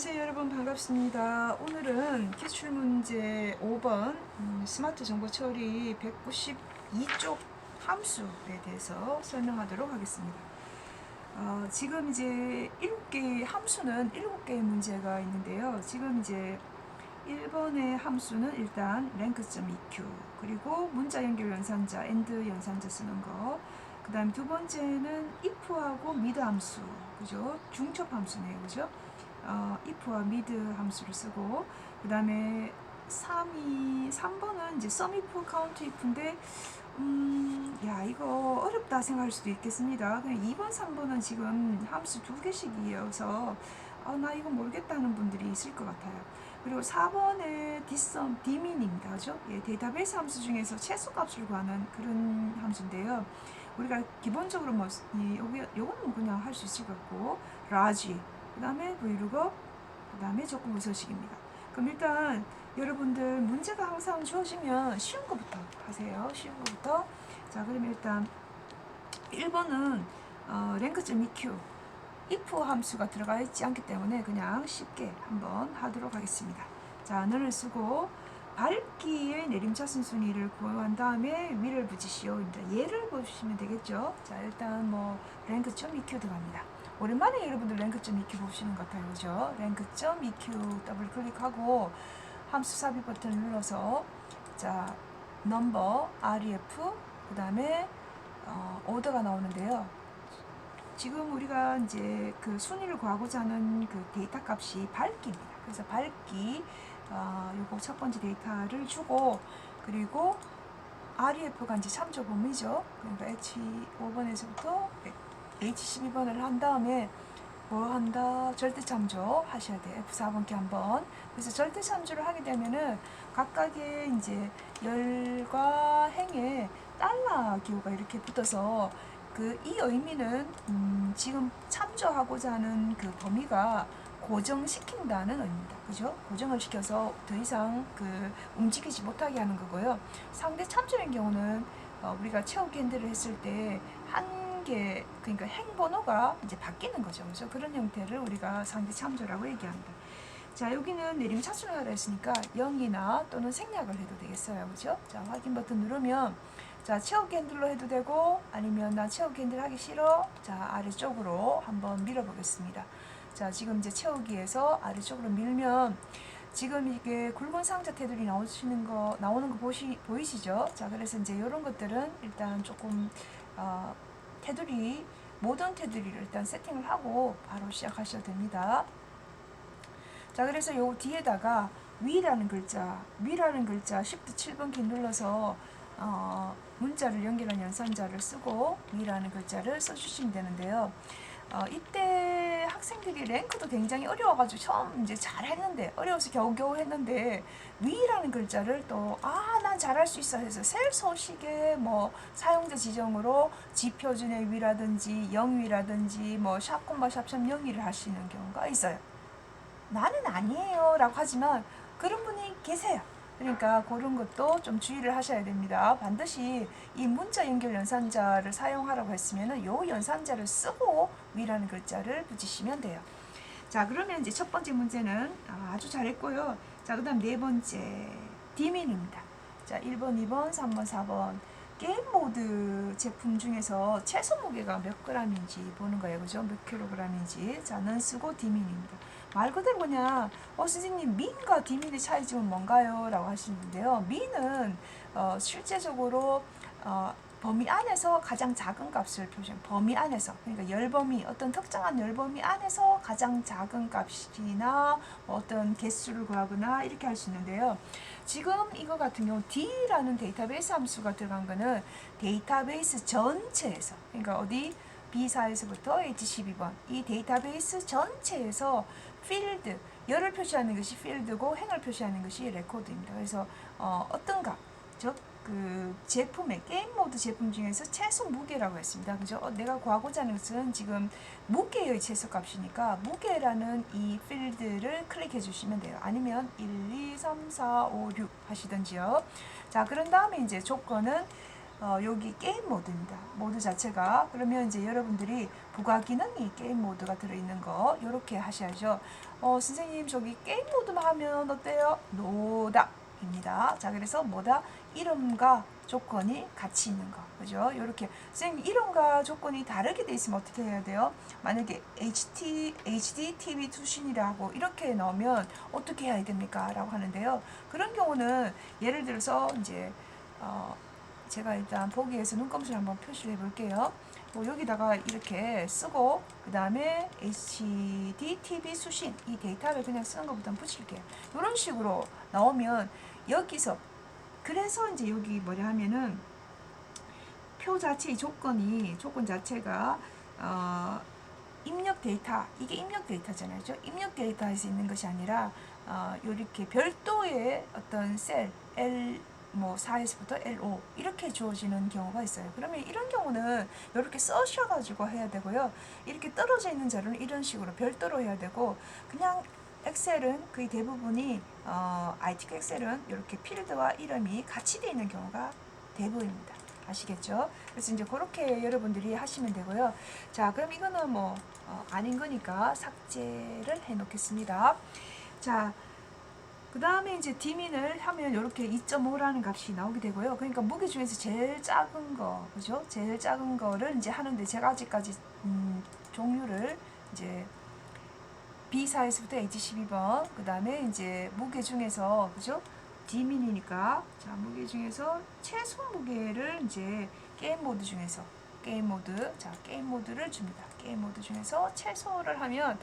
안녕하세요 여러분, 반갑습니다. 오늘은 기출문제 5번 스마트 정보 처리 192쪽 함수에 대해서 설명하도록 하겠습니다. 지금 이제 7개의 함수는 7개의 문제가 있는데요. 지금 이제 1번의 함수는 일단 랭크.eq, 그리고 문자 연결 연산자, AND 연산자 쓰는 거. 그 다음 두 번째는 if하고 mid 함수, 그죠? 중첩 함수네요, 그죠? if와 mid 함수를 쓰고, 그 다음에 3번은 이제 sum if, count if인데, 야, 이거 어렵다 생각할 수도 있겠습니다. 그냥 2번, 3번은 지금 함수 2개씩이어서, 나 이거 모르겠다는 분들이 있을 것 같아요. 그리고 4번에 dsum, dmin입니다. 그죠? 예, 데이터베이스 함수 중에서 최소값을 구하는 그런 함수인데요. 우리가 기본적으로 뭐, 요거는 그냥 할 수 있을 것 같고, large, 그 다음에 vlookup, 그 다음에 조건 부서식입니다. 그럼 일단 여러분들 문제가 항상 주어지면 쉬운 것부터 하세요. 쉬운 것부터. 자, 그러면 일단 1번은 rank.eq, if 함수가 들어가 있지 않기 때문에 그냥 쉽게 한번 하도록 하겠습니다. 자, 너를 쓰고 밝기의 내림차순 순위를 구한 다음에 위를 붙이시오입니다. 얘를 보시면 되겠죠. 자, 일단 뭐 rank.eq 들어갑니다. 오랜만에 여러분들 랭크.eq 보시는 것 같아요. 그죠? 랭크.eq 더블 클릭하고 함수 삽입 버튼을 눌러서, 자, 넘버, ref, 그 다음에 오더가 나오는데요. 지금 우리가 이제 그 순위를 구하고자 하는 그 데이터 값이 밝기입니다. 그래서 밝기, 요거 첫 번째 데이터를 주고, 그리고 ref가 이제 참조 범위죠. 그러니까 H5번에서부터 H12번을 한 다음에 뭐 한다? 절대 참조 하셔야 돼요. F4번께 한번. 그래서 절대 참조를 하게 되면은 각각의 이제 열과 행에 달러 기호가 이렇게 붙어서 이 의미는 지금 참조하고자 하는 그 범위가 고정시킨다는 의미입니다. 그죠? 고정을 시켜서 더 이상 움직이지 못하게 하는 거고요. 상대 참조인 경우는 우리가 채우기 핸들을 했을 때 그러니까 행번호가 이제 바뀌는 거죠. 그래서 그런 형태를 우리가 상대 참조라고 얘기합니다. 자, 여기는 내림 차순을 하라 했으니까 0이나 또는 생략을 해도 되겠어요. 그죠? 자, 확인 버튼 누르면, 자, 채우기 핸들로 해도 되고, 아니면 나 채우기 핸들 하기 싫어. 자, 아래쪽으로 한번 밀어보겠습니다. 자, 지금 이제 채우기에서 아래쪽으로 밀면, 지금 이게 굵은 상자 테두리 나오는 거 보이시죠? 자, 그래서 이제 이런 것들은 일단 조금, 모든 테두리를 일단 세팅을 하고 바로 시작하셔도 됩니다. 자, 그래서 요 뒤에다가 위라는 글자 Shift 7번 키 눌러서 문자를 연결한 연산자를 쓰고 위라는 글자를 써주시면 되는데요. 이때 학생들이 랭크도 굉장히 어려워가지고 처음 이제 잘했는데, 어려워서 겨우겨우 했는데, 위라는 글자를 또 난 잘할 수 있어 해서 셀 서식에 뭐 사용자 지정으로 지표준의 위라든지 0위라든지 뭐 샵콤마 샵샵 0위를 하시는 경우가 있어요. 나는 아니에요 라고 하지만 그런 분이 계세요. 그러니까 그런 것도 좀 주의를 하셔야 됩니다. 반드시 이 문자 연결 연산자를 사용하라고 했으면 요 연산자를 쓰고 위라는 글자를 붙이시면 돼요. 자, 그러면 이제 첫 번째 문제는 아주 잘했고요. 자, 그 다음 네 번째 디민입니다. 자, 1번, 2번, 3번, 4번 게임 모드 제품 중에서 최소 무게가 몇 g인지 보는 거예요. 그죠? 몇 kg인지. 자, 는 쓰고 디민입니다. 말 그대로 그냥 선생님 민과 디민의 차이점은 뭔가요? 라고 하시는데요. 민은 실제적으로 범위 안에서 가장 작은 값을 표시합니다. 범위 안에서, 그러니까 열범위, 어떤 특정한 열범위 안에서 가장 작은 값이나 어떤 개수를 구하거나 이렇게 할 수 있는데요. 지금 이거 같은 경우 D라는 데이터베이스 함수가 들어간 거는 데이터베이스 전체에서, 그러니까 어디 B4에서부터 H12번 이 데이터베이스 전체에서 필드, 열을 표시하는 것이 필드고 행을 표시하는 것이 레코드입니다. 그래서 어떤 값, 즉 제품의 게임 모드 제품 중에서 최소 무게라고 했습니다. 그죠? 내가 구하고자 하는 것은 지금 무게의 최소 값이니까 무게라는 이 필드를 클릭해 주시면 돼요. 아니면 1, 2, 3, 4, 5, 6 하시든지요. 자, 그런 다음에 이제 조건은 여기 게임 모드입니다. 모드 자체가. 그러면 이제 여러분들이 부가 기능이 게임 모드가 들어있는 거 이렇게 하셔야죠. 선생님 저기 게임 모드만 하면 어때요? 노답입니다. 자, 그래서 뭐다? 이름과 조건이 같이 있는 거. 그죠? 이렇게 선생님 이름과 조건이 다르게 돼 있으면 어떻게 해야 돼요? 만약에 HD TV 투신이라고 이렇게 넣으면 어떻게 해야 됩니까? 라고 하는데요. 그런 경우는 예를 들어서 이제 제가 일단 보기에서 눈금술 한번 표시를 해볼게요. 여기다가 이렇게 쓰고 그 다음에 HD TV 수신 이 데이터를 그냥 쓰는 것부터 붙일게요. 이런 식으로 나오면 여기서 그래서 이제 여기 뭐냐 하면은 표 자체의 조건 자체가 입력 데이터, 이게 입력 데이터잖아요. 입력 데이터에서 있는 것이 아니라 이렇게 별도의 어떤 셀 뭐 4에서부터 L5 이렇게 주어지는 경우가 있어요. 그러면 이런 경우는 이렇게 써셔가지고 해야 되고요. 이렇게 떨어져 있는 자료는 이런 식으로 별도로 해야 되고, 그냥 엑셀은 거의 대부분이 ITK 엑셀은 이렇게 필드와 이름이 같이 되어 있는 경우가 대부분입니다. 아시겠죠? 그래서 이제 그렇게 여러분들이 하시면 되고요. 자, 그럼 이거는 뭐 아닌 거니까 삭제를 해 놓겠습니다. 자, 그 다음에 이제 디민을 하면 이렇게 2.5라는 값이 나오게 되고요. 그러니까 무게 중에서 제일 작은 거, 그죠? 제일 작은 거를 이제 하는데, 제가 아직까지 종류를 이제 B4에서부터 H12번, 그 다음에 이제 무게 중에서, 그죠? 디민이니까, 자, 무게 중에서 최소 무게를 이제 게임 모드 중에서, 게임 모드, 자, 게임 모드를 줍니다. 게임 모드 중에서 최소를 하면,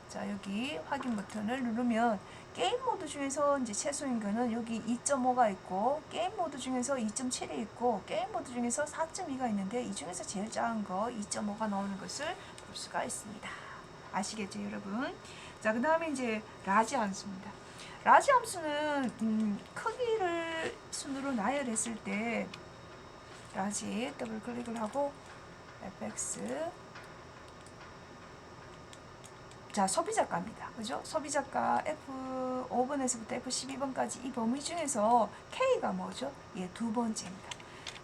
자, 여기 확인 버튼을 누르면 게임 모드 중에서 이제 최소인 거는 여기 2.5가 있고, 게임 모드 중에서 2.7이 있고, 게임 모드 중에서 4.2가 있는데, 이 중에서 제일 작은 거 2.5가 나오는 것을 볼 수가 있습니다. 아시겠죠, 여러분? 자, 그 다음에 이제 라지 함수입니다. 라지 함수는 크기를 순으로 나열했을 때 라지 더블 클릭을 하고 fx, 자, 소비자가입니다. 그죠? 소비자가 F5번에서부터 F12번까지 이 범위 중에서 K가 뭐죠? 예, 두 번째입니다.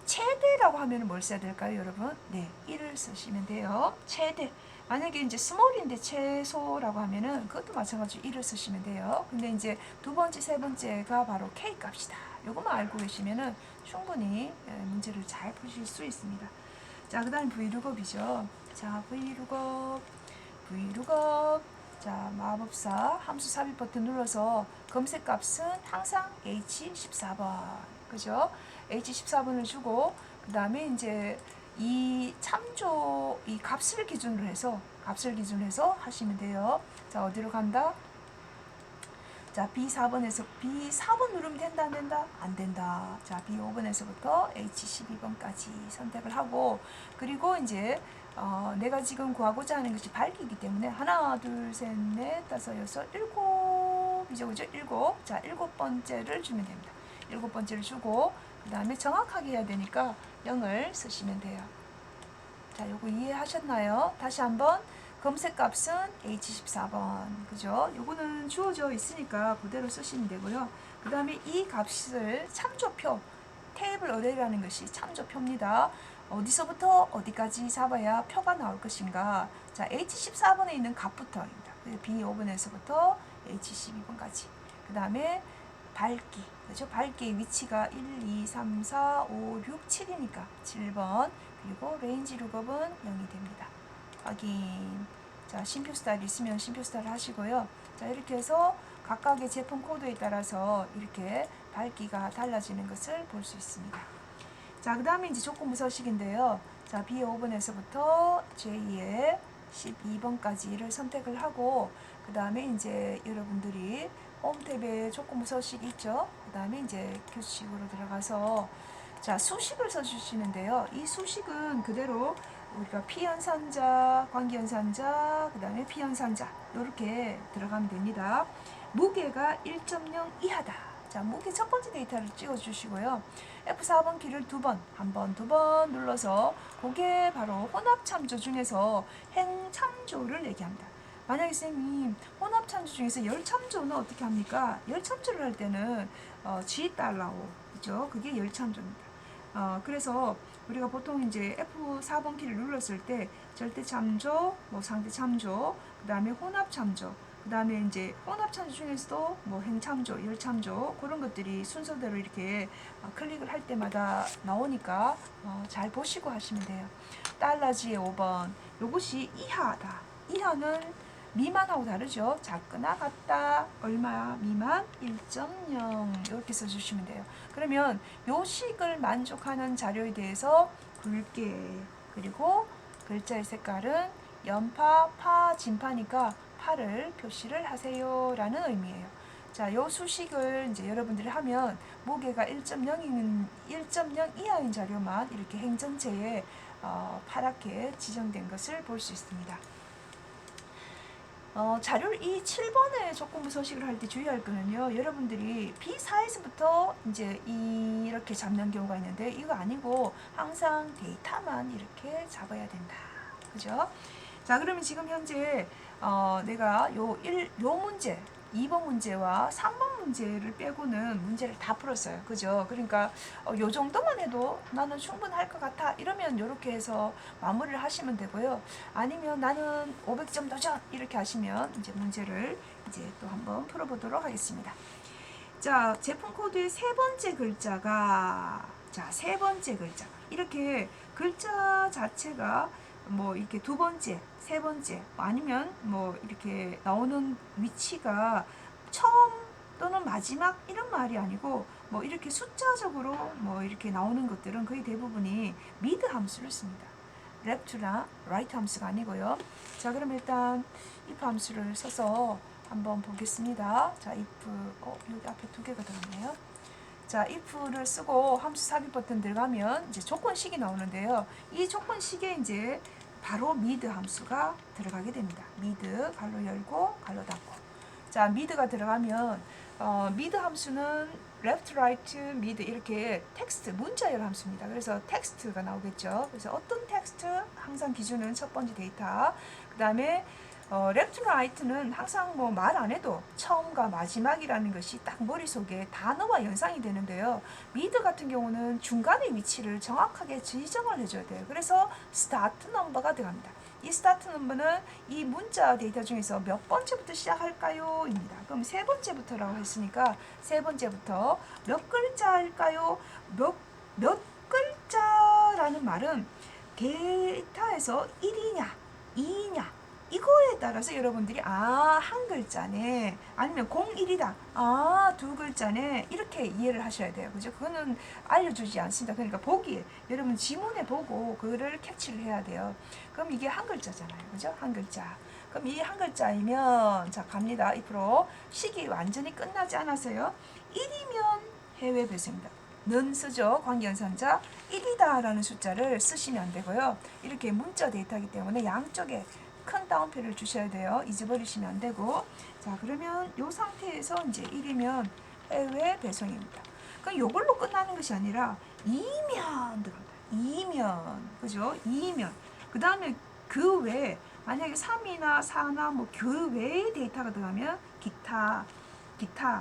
최대라고 하면 뭘 써야 될까요, 여러분? 네, 1을 쓰시면 돼요. 최대. 만약에 이제 스몰인데 최소라고 하면은 그것도 마찬가지로 1을 쓰시면 돼요. 근데 이제 두 번째, 세 번째가 바로 K 값이다. 요것만 알고 계시면은 충분히 문제를 잘 푸실 수 있습니다. 자, 그 다음에 V룩업이죠. 자, V룩업. 자, 마법사 함수 삽입 버튼 눌러서 검색 값은 항상 H14번. 그죠? H14번을 주고, 그 다음에 이제 이 참조, 이 값을 기준으로 해서 하시면 돼요. 자, 어디로 간다? 자, B4번에서 B4번 누르면 된다, 안 된다? 안 된다. 자, B5번에서부터 H12번까지 선택을 하고, 그리고 이제 내가 지금 구하고자 하는 것이 밝기이기 때문에 하나, 둘, 셋, 넷, 다섯, 여섯, 일곱이죠, 그죠? 일곱. 자, 7번째를 주면 됩니다. 7번째를 주고, 그 다음에 정확하게 해야 되니까 0을 쓰시면 돼요. 자, 요거 이해하셨나요? 다시 한번. 검색 값은 H14번. 그죠? 요거는 주어져 있으니까 그대로 쓰시면 되고요. 그 다음에 이 값을 참조표, 테이블 어레이라는 것이 참조표입니다. 어디서부터 어디까지 잡아야 표가 나올 것인가. 자, H14번에 있는 값부터입니다. B5번에서부터 H12번까지. 그 다음에 밝기. 그죠? 밝기의 위치가 1, 2, 3, 4, 5, 6, 7이니까 7번. 그리고 레인지 룩업은 0이 됩니다. 확인. 자, 심표 스타일 있으면 심표 스타일 하시고요. 자, 이렇게 해서 각각의 제품 코드에 따라서 이렇게 밝기가 달라지는 것을 볼 수 있습니다. 자, 그 다음에 이제 조건부 서식인데요. 자, B5번에서부터 J의 12번까지를 선택을 하고, 그 다음에 이제 여러분들이 홈 탭에 조건부 서식이 있죠. 그 다음에 이제 규칙으로 들어가서 자, 수식을 써주시는데요. 이 수식은 그대로 우리가 피연산자, 관계연산자, 그 다음에 피연산자 이렇게 들어가면 됩니다. 무게가 1.0 이하다. 자, 무게 첫 번째 데이터를 찍어주시고요. F4번 키를 한 번, 두 번 눌러서 그게 바로 혼합참조 중에서 행참조를 얘기합니다. 만약에 선생님 혼합참조 중에서 열참조는 어떻게 합니까? 열참조를 할 때는 G 달러오, 그죠? 그게 열참조입니다. 그래서 우리가 보통 이제 F4번 키를 눌렀을 때 절대 참조, 뭐 상대 참조, 그 다음에 혼합 참조, 그 다음에 이제 혼합 참조 중에서도 뭐 행참조, 열참조 그런 것들이 순서대로 이렇게 클릭을 할 때마다 나오니까 잘 보시고 하시면 돼요. 달러지의 5번 요것이 이하다. 이하는 미만하고 다르죠. 작거나 같다. 얼마 미만 1.0 이렇게 써주시면 돼요. 그러면 요 식을 만족하는 자료에 대해서 굵게 그리고 글자의 색깔은 연파, 파, 진파니까 파를 표시를 하세요 라는 의미예요. 자, 요 수식을 이제 여러분들이 하면 무게가 1.0 이하인 자료만 이렇게 행전체에 파랗게 지정된 것을 볼 수 있습니다. 자료를 이 7번의 조건부 서식을 할 때 주의할 거는요. 여러분들이 B4에서부터 이제 이렇게 잡는 경우가 있는데 이거 아니고 항상 데이터만 이렇게 잡아야 된다. 그죠? 자, 그러면 지금 현재 내가 요 문제 2번 문제와 3번 문제를 빼고는 문제를 다 풀었어요. 그죠? 그러니까 요 정도만 해도 나는 충분할 것 같아. 이러면 이렇게 해서 마무리를 하시면 되고요. 아니면 나는 500점 도전 이렇게 하시면 이제 문제를 이제 또 한번 풀어보도록 하겠습니다. 자, 제품 코드의 세 번째 글자가 세 번째 글자 이렇게 글자 자체가 뭐 이렇게 두 번째, 세 번째 아니면 뭐 이렇게 나오는 위치가 처음 또는 마지막 이런 말이 아니고 뭐 이렇게 숫자적으로 뭐 이렇게 나오는 것들은 거의 대부분이 미드 함수를 씁니다. left나 right 함수가 아니고요. 자, 그럼 일단 if 함수를 써서 한번 보겠습니다. 자, if 여기 앞에 두 개가 들어있네요. 자, if를 쓰고 함수 삽입 버튼 들어가면 이제 조건식이 나오는데요. 이 조건식에 이제 바로 mid 함수가 들어가게 됩니다. mid 갈로 열고 갈로 닫고. 자, mid가 들어가면 mid 함수는 left, right, mid 이렇게 텍스트 문자열 함수입니다. 그래서 텍스트가 나오겠죠. 그래서 어떤 텍스트 항상 기준은 첫 번째 데이터. 그 다음에 left, right는 항상 뭐 말 안 해도 처음과 마지막이라는 것이 딱 머릿속에 단어와 연상이 되는데요. mid 같은 경우는 중간의 위치를 정확하게 지정을 해줘야 돼요. 그래서 start number가 들어갑니다. 이 start number는 이 문자 데이터 중에서 몇 번째부터 시작할까요? 입니다. 그럼 세 번째부터라고 했으니까 세 번째부터 몇 글자일까요? 몇 글자라는 말은 데이터에서 1이냐 2이냐 이거에 따라서 여러분들이 한 글자네 아니면 01이다 두 글자네 이렇게 이해를 하셔야 돼요. 그죠? 그거는 알려주지 않습니다. 그러니까 보기에 여러분 지문에 보고 그거를 캡치를 해야 돼요. 그럼 이게 한 글자잖아요. 그죠? 한 글자. 그럼 이 한 글자이면 자 갑니다. 앞으로 식이 완전히 끝나지 않았어요. 1이면 해외 배수입니다. 는 쓰죠. 관계연산자 1이다 라는 숫자를 쓰시면 안 되고요. 이렇게 문자 데이터이기 때문에 양쪽에 큰 따옴표를 주셔야 돼요. 잊어버리시면 안 되고. 자, 그러면 이 상태에서 이제 1이면 해외 배송입니다. 그럼 이걸로 끝나는 것이 아니라 2면 들어갑니다. 2면. 그죠? 2면. 그 다음에 그 외에 만약에 3이나 4나 뭐 그 외의 데이터가 들어가면 기타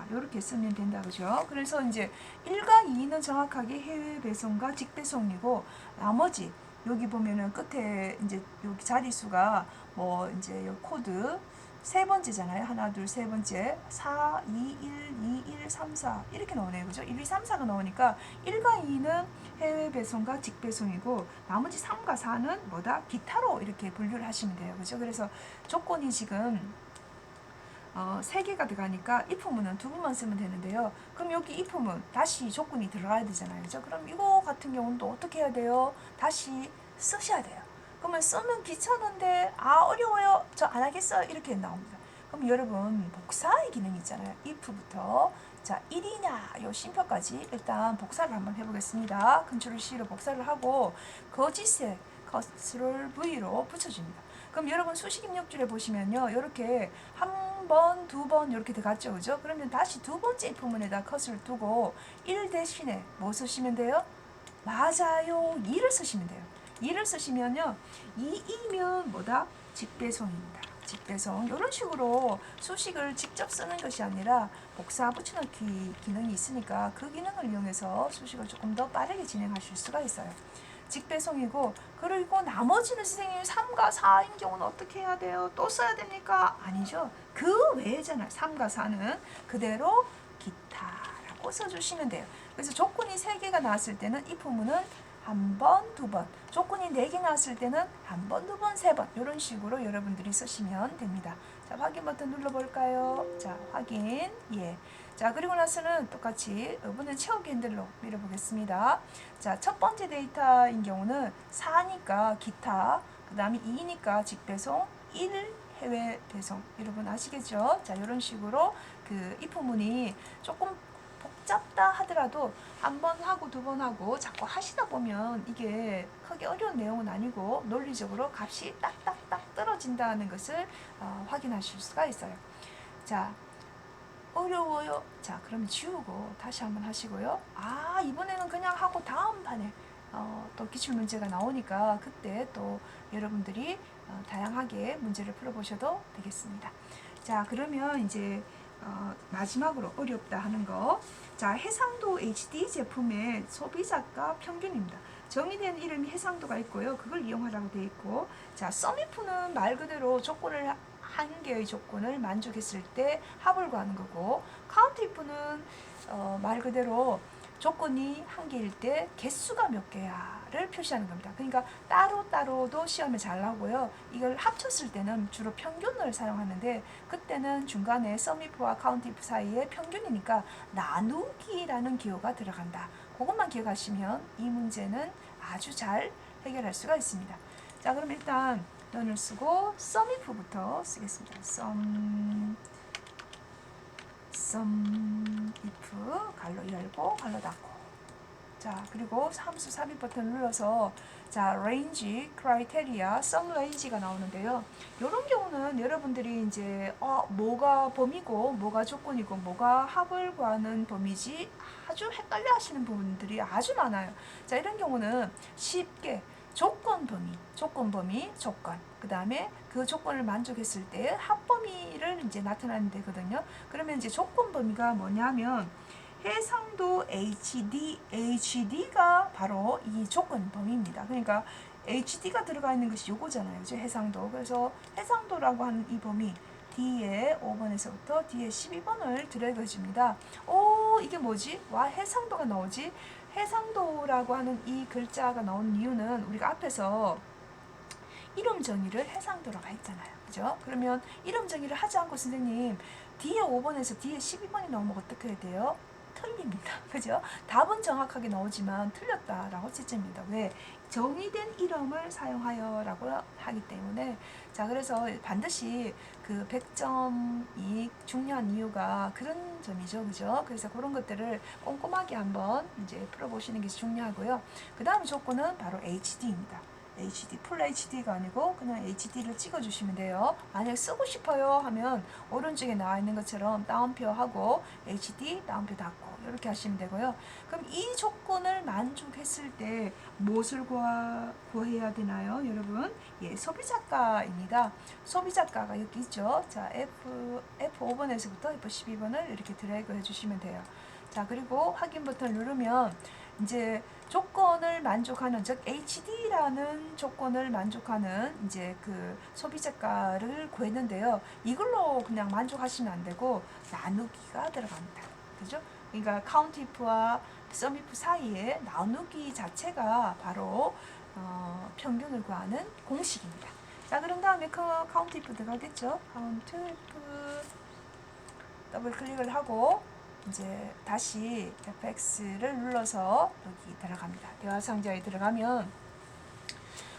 이렇게 쓰면 된다. 그죠? 그래서 이제 1과 2는 정확하게 해외 배송과 직배송이고 나머지 여기 보면은 끝에 이제 여기 자릿수가 뭐 이제 요 코드 세 번째잖아요. 하나, 둘, 세 번째. 4, 2, 1, 2, 1, 3, 4 이렇게 나오네요. 그죠? 1, 2, 3, 4가 나오니까 1과 2는 해외 배송과 직배송이고 나머지 3과 4는 뭐다? 기타로 이렇게 분류를 하시면 돼요. 그죠? 그래서 조건이 지금 3개가 들어가니까 if문은 2번만 쓰면 되는데요. 그럼 여기 if문 다시 조건이 들어가야 되잖아요. 그죠? 그럼 이거 같은 경우는 또 어떻게 해야 돼요? 다시 쓰셔야 돼요. 그러면 쓰면 귀찮은데 어려워요. 저 안 하겠어요. 이렇게 나옵니다. 그럼 여러분 복사의 기능이 있잖아요. if부터 자 1이냐 요 심표까지 일단 복사를 한번 해보겠습니다. 컨트롤 C로 복사를 하고 거짓에 컨트롤 V로 붙여줍니다. 그럼 여러분 수식 입력줄에 보시면요. 이렇게 한 번, 두 번 이렇게 들어갔죠. 그죠? 그러면 다시 두 번째 if문에다 컷을 두고 1 대신에 뭐 쓰시면 돼요? 맞아요. 2를 쓰시면 돼요. 2를 쓰시면요. 2이면 뭐다? 직배송입니다. 직배송 이런 식으로 수식을 직접 쓰는 것이 아니라 복사 붙여넣기 기능이 있으니까 그 기능을 이용해서 수식을 조금 더 빠르게 진행하실 수가 있어요. 직배송이고, 그리고 나머지는 선생님 3과 4인 경우는 어떻게 해야 돼요? 또 써야 됩니까? 아니죠. 그 외에잖아요. 3과 4는 그대로 기타라고 써주시면 돼요. 그래서 조건이 3개가 나왔을 때는 if 문은 한 번, 두 번, 조건이 4개 나왔을 때는 한 번, 두 번, 세 번 이런 식으로 여러분들이 쓰시면 됩니다. 자, 확인 버튼 눌러볼까요? 자, 확인. 예. 자, 그리고 나서는 똑같이 이번엔 채우기 핸들로 밀어보겠습니다. 자, 첫 번째 데이터인 경우는 4니까 기타, 그 다음에 2니까 직배송, 1 해외 배송. 여러분 아시겠죠? 자, 이런 식으로 그 if 문이 조금 복잡다 하더라도 한 번 하고 두 번 하고 자꾸 하시다 보면 이게 크게 어려운 내용은 아니고 논리적으로 값이 딱딱딱 떨어진다는 것을 확인하실 수가 있어요. 자, 어려워요. 자, 그러면 지우고 다시 한번 하시고요. 아, 이번에는 그냥 하고 다음 판에 또 기출문제가 나오니까 그때 또 여러분들이 다양하게 문제를 풀어보셔도 되겠습니다. 자, 그러면 이제 마지막으로 어렵다 하는 거. 자, 해상도 HD 제품의 소비자가 평균입니다. 정의된 이름이 해상도가 있고요. 그걸 이용하라고 되어 있고, 자, 썸이프는 말 그대로 조건을 한 개의 조건을 만족했을 때 합을 구하는 거고, 카운트이프는 말 그대로 조건이 한 개일 때 개수가 몇 개야를 표시하는 겁니다. 그러니까 따로따로도 시험에 잘 나오고요. 이걸 합쳤을 때는 주로 평균을 사용하는데, 그때는 중간에 썸이프와 카운트이프 사이에 평균이니까 나누기라는 기호가 들어간다. 그것만 기억하시면 이 문제는 아주 잘 해결할 수가 있습니다. 자, 그럼 일단 넌을 쓰고 썸이프부터 쓰겠습니다. 썸이프 갈로 열고 갈로 닫고. 자, 그리고 함수 삽입 버튼 눌러서 자, range, criteria, sum range가 나오는데요. 이런 경우는 여러분들이 이제 뭐가 범위고 뭐가 조건이고 뭐가 합을 구하는 범위지 아주 헷갈려 하시는 부분들이 아주 많아요. 자, 이런 경우는 쉽게 조건 범위, 조건. 그 다음에 그 조건을 만족했을 때 합범위를 이제 나타내는 되거든요. 그러면 이제 조건 범위가 뭐냐면 해상도 HD가 바로 이 조건 범위입니다. 그러니까 HD가 들어가 있는 것이 요거잖아요. 그죠? 해상도. 그래서 해상도라고 하는 이 범위 D에 5번에서부터 D에 12번을 드래그 해줍니다. 이게 뭐지? 와, 해상도가 나오지? 해상도라고 하는 이 글자가 나온 이유는 우리가 앞에서 이름 정의를 해상도라고 했잖아요. 그죠? 그러면 이름 정의를 하지 않고 선생님 D에 5번에서 D에 12번이 나오면 어떻게 해야 돼요? 틀립니다. 그죠? 답은 정확하게 나오지만 틀렸다라고 채점입니다. 왜? 정의된 이름을 사용하여 라고 하기 때문에. 자, 그래서 반드시 그 100점이 중요한 이유가 그런 점이죠. 그죠? 그래서 그런 것들을 꼼꼼하게 한번 이제 풀어보시는 게 중요하고요. 그 다음 조건은 바로 HD입니다. HD, 풀 HD가 아니고 그냥 HD를 찍어주시면 돼요. 만약 쓰고 싶어요 하면 오른쪽에 나와 있는 것처럼 다운표 하고 HD, 다운표 닫고 이렇게 하시면 되고요. 그럼 이 조건을 만족했을 때 무엇을 구해야 되나요, 여러분? 예, 소비자가입니다. 소비자가가 여기 있죠. 자, F5번에서부터 F12번을 이렇게 드래그 해주시면 돼요. 자, 그리고 확인 버튼을 누르면 이제 조건을 만족하는, 즉 HD라는 조건을 만족하는 이제 그 소비자가를 구했는데요. 이걸로 그냥 만족하시면 안 되고 나누기가 들어갑니다. 그죠? 그러니까 카운트이프와 썸이프 사이에 나누기 자체가 바로 평균을 구하는 공식입니다. 자, 그런 다음에 카운트이프 들어가겠죠? 카운트이프 더블 클릭을 하고 이제 다시 FX를 눌러서 여기 들어갑니다. 대화 상자에 들어가면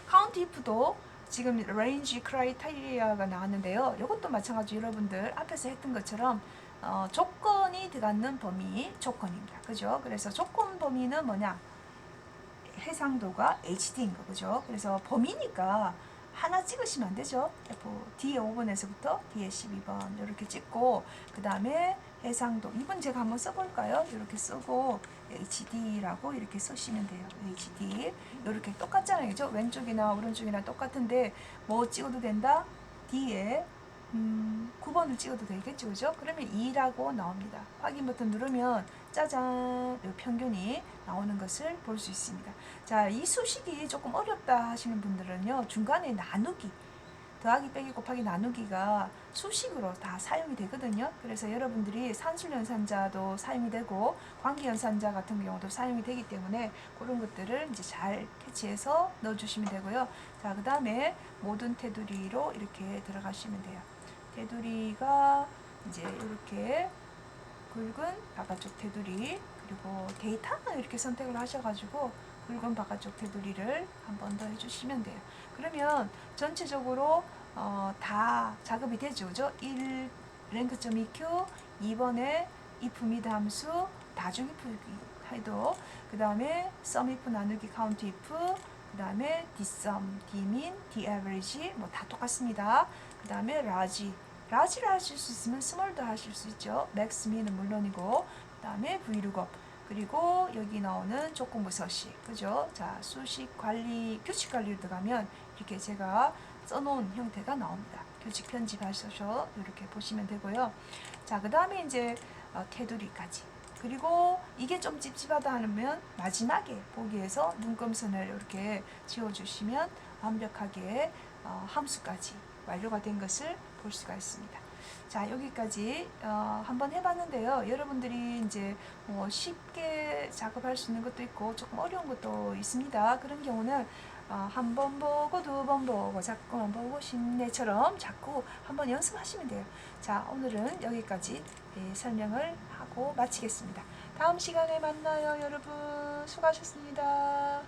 카운트이프도 지금 range criteria가 나왔는데요. 이것도 마찬가지 여러분들 앞에서 했던 것처럼 조건이 들어가는 범위 조건입니다. 그죠? 그래서 조건 범위는 뭐냐? 해상도가 HD인 거, 그죠? 그래서 범위니까 하나 찍으시면 안 되죠. D에 5번에서부터 D에 12번 이렇게 찍고, 그 다음에 해상도 2번 제가 한번 써볼까요? 이렇게 쓰고 HD라고 이렇게 쓰시면 돼요. HD 이렇게 똑같잖아요, 그죠? 왼쪽이나 오른쪽이나 똑같은데 뭐 찍어도 된다? D에 9번을 찍어도 되겠죠, 그죠? 그러면 2라고 나옵니다. 확인 버튼 누르면 짜잔, 이 평균이 나오는 것을 볼 수 있습니다. 자, 이 수식이 조금 어렵다 하시는 분들은요, 중간에 나누기, 더하기, 빼기, 곱하기, 나누기가 수식으로 다 사용이 되거든요. 그래서 여러분들이 산술연산자도 사용이 되고 관계연산자 같은 경우도 사용이 되기 때문에 그런 것들을 이제 잘 캐치해서 넣어주시면 되고요. 자, 그 다음에 모든 테두리로 이렇게 들어가시면 돼요. 테두리가 이제 이렇게 굵은 바깥쪽 테두리, 그리고 데이터만 이렇게 선택을 하셔가지고 굵은 바깥쪽 테두리를 한 번 더 해주시면 돼요. 그러면 전체적으로 다 작업이 되죠, 그죠? 1 랭크.eq, 2번에 if mid 함수, 다중 if 해도, 그 다음에 sum if 나누기 count if, 그 다음에 dsum, dmin, daverage 뭐 다 똑같습니다. 그 다음에 large를 하실 수 있으면 small도 하실 수 있죠. max, min은 물론이고, 그 다음에 vlookup, 그리고 여기 나오는 조건부 서식, 그죠? 자, 수식 관리, 규칙 관리로 들어가면 이렇게 제가 써놓은 형태가 나옵니다. 규칙 편집하셔서 이렇게 보시면 되고요. 자, 그 다음에 이제 테두리까지. 그리고 이게 좀 찝찝하다 하면 마지막에 보기에서 눈금선을 이렇게 지워주시면 완벽하게 함수까지 완료가 된 것을 볼 수가 있습니다. 자, 여기까지 한번 해봤는데요. 여러분들이 이제 쉽게 작업할 수 있는 것도 있고 조금 어려운 것도 있습니다. 그런 경우는 한 번 보고 두 번 보고 자꾸만 보고 싶네처럼 자꾸 한번 연습하시면 돼요. 자, 오늘은 여기까지 설명을 하고 마치겠습니다. 다음 시간에 만나요, 여러분. 수고하셨습니다.